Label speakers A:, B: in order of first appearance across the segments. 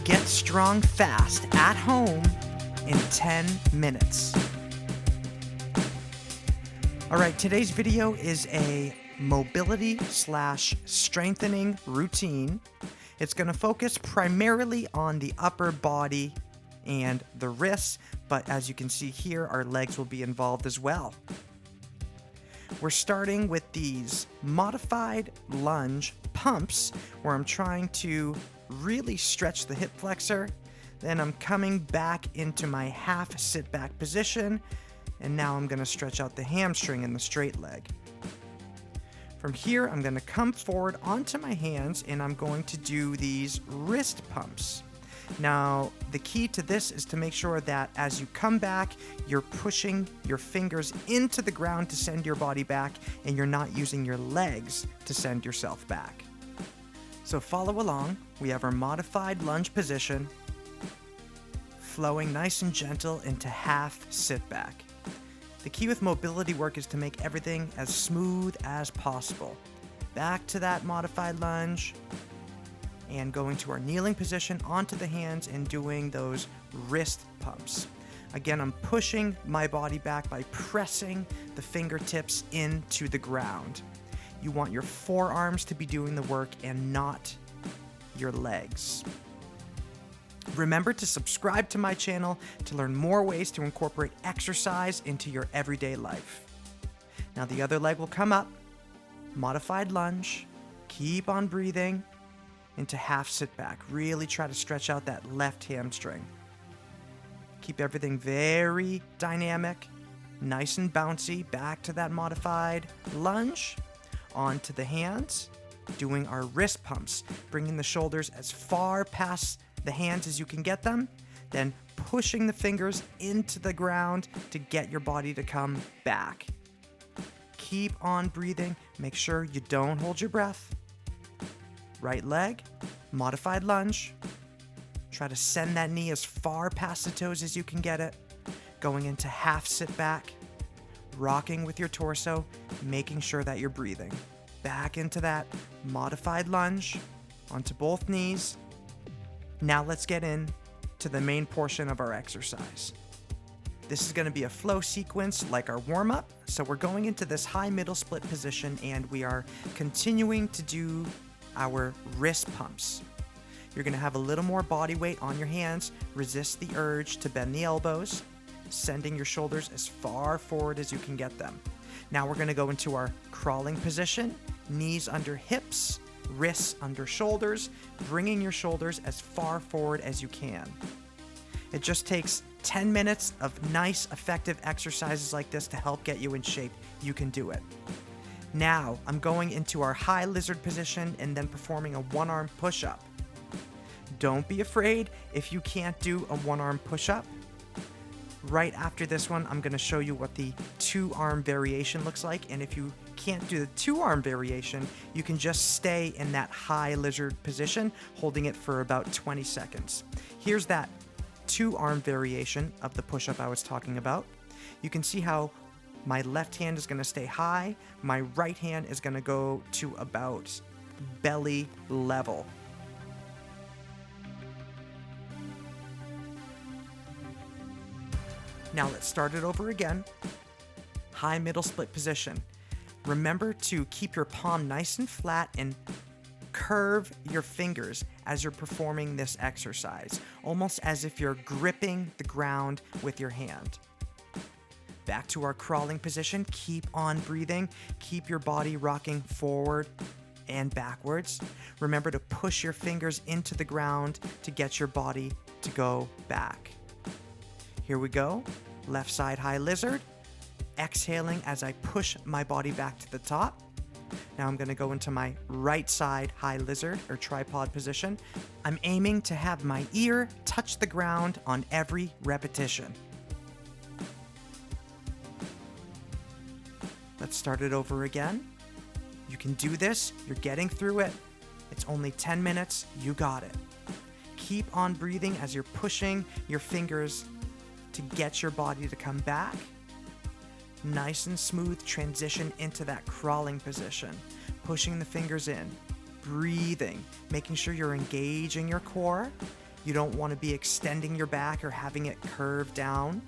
A: Get strong fast at home in 10 minutes. Alright, today's video is a mobility/strengthening routine. It's going to focus primarily on the upper body and the wrists, but as you can see here, our legs will be involved as well. We're starting with these modified lunge pumps where I'm trying to really stretch the hip flexor. Then I'm coming back into my half sit back position, and now I'm going to stretch out the hamstring in the straight leg. From here, I'm going to come forward onto my hands and I'm going to do these wrist pumps. Now, the key to this is to make sure that as you come back, you're pushing your fingers into the ground to send your body back, and you're not using your legs to send yourself back. So follow along. We have our modified lunge position, flowing nice and gentle into half sit back. The key with mobility work is to make everything as smooth as possible. Back to that modified lunge, and going to our kneeling position onto the hands and doing those wrist pumps. Again, I'm pushing my body back by pressing the fingertips into the ground. You want your forearms to be doing the work and not your legs. Remember to subscribe to my channel to learn more ways to incorporate exercise into your everyday life. Now the other leg will come up, modified lunge, keep on breathing into half sit back. Really try to stretch out that left hamstring. Keep everything very dynamic, nice and bouncy. Back to that modified lunge, onto the hands, doing our wrist pumps, bringing the shoulders as far past the hands as you can get them, then pushing the fingers into the ground to get your body to come back. Keep on breathing. Make sure you don't hold your breath. Right leg, modified lunge. Try to send that knee as far past the toes as you can get it. Going into half sit back, rocking with your torso, making sure that you're breathing. Back into that modified lunge, onto both knees. Now let's get in to the main portion of our exercise. This is going to be a flow sequence like our warm-up. So we're going into this high middle split position and we are continuing to do our wrist pumps. You're going to have a little more body weight on your hands. Resist the urge to bend the elbows, sending your shoulders as far forward as you can get them. Now we're going to go into our crawling position, knees under hips, wrists under shoulders, bringing your shoulders as far forward as you can. It just takes 10 minutes of nice, effective exercises like this to help get you in shape. You can do it. Now, I'm going into our high lizard position and then performing a one-arm push-up. Don't be afraid if you can't do a one-arm push-up. Right after this one, I'm going to show you what the two-arm variation looks like, and if you can't do the two-arm variation, you can just stay in that high lizard position, holding it for about 20 seconds. Here's that two-arm variation of the push-up I was talking about. You can see how my left hand is going to stay high, my right hand is going to go to about belly level. Now let's start it over again. High middle split position. Remember to keep your palm nice and flat and curve your fingers as you're performing this exercise, almost as if you're gripping the ground with your hand. Back to our crawling position. Keep on breathing. Keep your body rocking forward and backwards. Remember to push your fingers into the ground to get your body to go back. Here we go. Left side high lizard. Exhaling as I push my body back to the top. Now I'm going to go into my right side high lizard or tripod position. I'm aiming to have my ear touch the ground on every repetition. Let's start it over again. You can do this. You're getting through it. It's only 10 minutes. You got it. Keep on breathing as you're pushing your fingers to get your body to come back. Nice and smooth transition into that crawling position. Pushing the fingers in. Breathing. Making sure you're engaging your core. You don't want to be extending your back or having it curve down.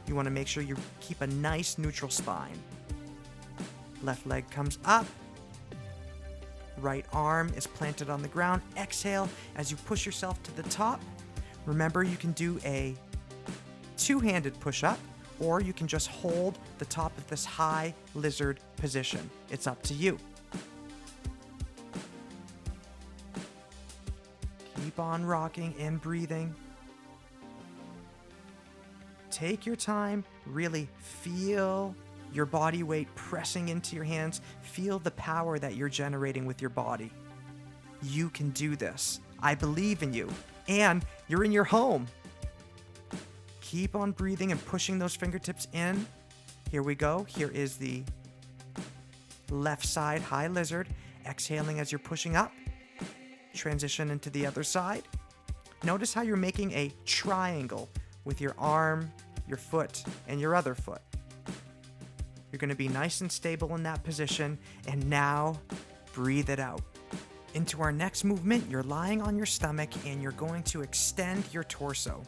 A: You want to make sure you keep a nice neutral spine. Left leg comes up. Right arm is planted on the ground. Exhale as you push yourself to the top. Remember, you can do a two-handed push-up, or you can just hold the top of this high lizard position. It's up to you. Keep on rocking and breathing. Take your time. Really feel your body weight pressing into your hands. Feel the power that you're generating with your body. You can do this. I believe in you. And you're in your home. Keep on breathing and pushing those fingertips in. Here we go. Here is the left side high lizard. Exhaling as you're pushing up. Transition into the other side. Notice how you're making a triangle with your arm, your foot, and your other foot. You're going to be nice and stable in that position, and now breathe it out. Into our next movement, you're lying on your stomach and you're going to extend your torso.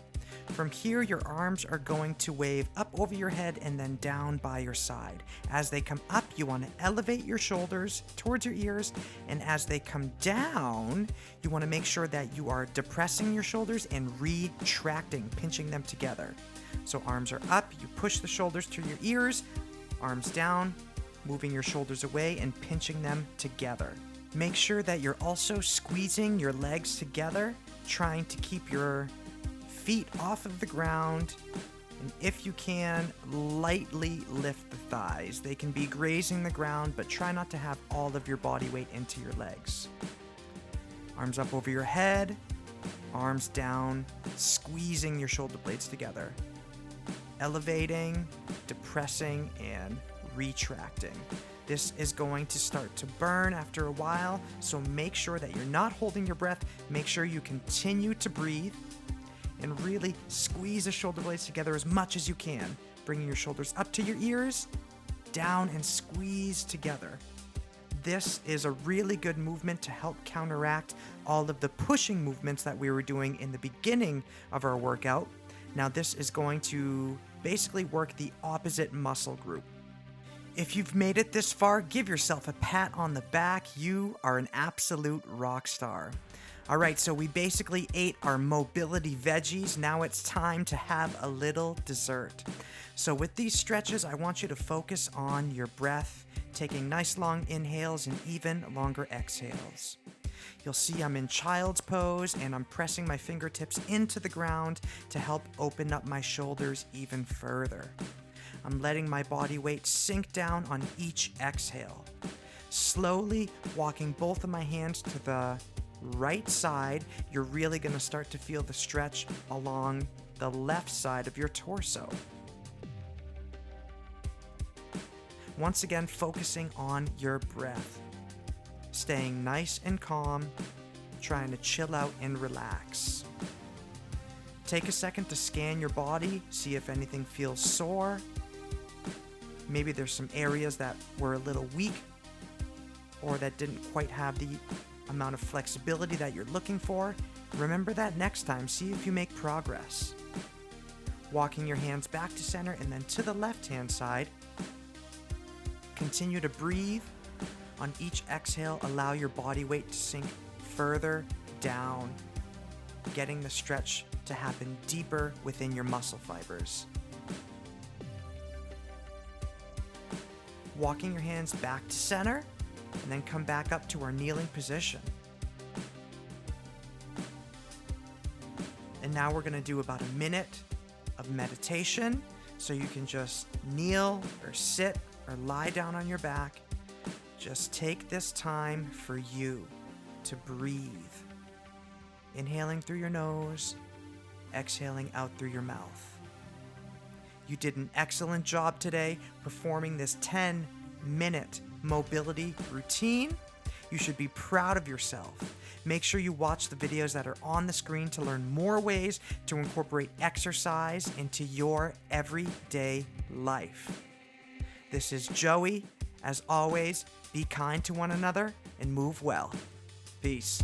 A: From here, your arms are going to wave up over your head and then down by your side. As they come up, you want to elevate your shoulders towards your ears, and as they come down, you want to make sure that you are depressing your shoulders and retracting, pinching them together. So arms are up, you push the shoulders to your ears, arms down, moving your shoulders away and pinching them together. Make sure that you're also squeezing your legs together, trying to keep your feet off of the ground, and if you can, lightly lift the thighs. They can be grazing the ground, but try not to have all of your body weight into your legs. Arms up over your head, arms down, squeezing your shoulder blades together. Elevating, depressing, and retracting. This is going to start to burn after a while, so make sure that you're not holding your breath. Make sure you continue to breathe and really squeeze the shoulder blades together as much as you can, bringing your shoulders up to your ears, down and squeeze together. This is a really good movement to help counteract all of the pushing movements that we were doing in the beginning of our workout. Now this is going to basically work the opposite muscle group. If you've made it this far, give yourself a pat on the back. You are an absolute rock star. All right, so we basically ate our mobility veggies. Now it's time to have a little dessert. So with these stretches, I want you to focus on your breath, taking nice long inhales and even longer exhales. You'll see I'm in child's pose and I'm pressing my fingertips into the ground to help open up my shoulders even further. I'm letting my body weight sink down on each exhale. Slowly walking both of my hands to the right side, you're really going to start to feel the stretch along the left side of your torso. Once again, focusing on your breath. Staying nice and calm, trying to chill out and relax. Take a second to scan your body, see if anything feels sore. Maybe there's some areas that were a little weak or that didn't quite have the amount of flexibility that you're looking for. Remember that next time. See if you make progress. Walking your hands back to center and then to the left-hand side. Continue to breathe. On each exhale, allow your body weight to sink further down, getting the stretch to happen deeper within your muscle fibers. Walking your hands back to center, and then come back up to our kneeling position. And now we're going to do about a minute of meditation, so you can just kneel or sit or lie down on your back. Just take this time for you to breathe. Inhaling through your nose, exhaling out through your mouth. You did an excellent job today performing this 10-minute mobility routine. You should be proud of yourself. Make sure you watch the videos that are on the screen to learn more ways to incorporate exercise into your everyday life. This is Joey. As always, be kind to one another and move well. Peace.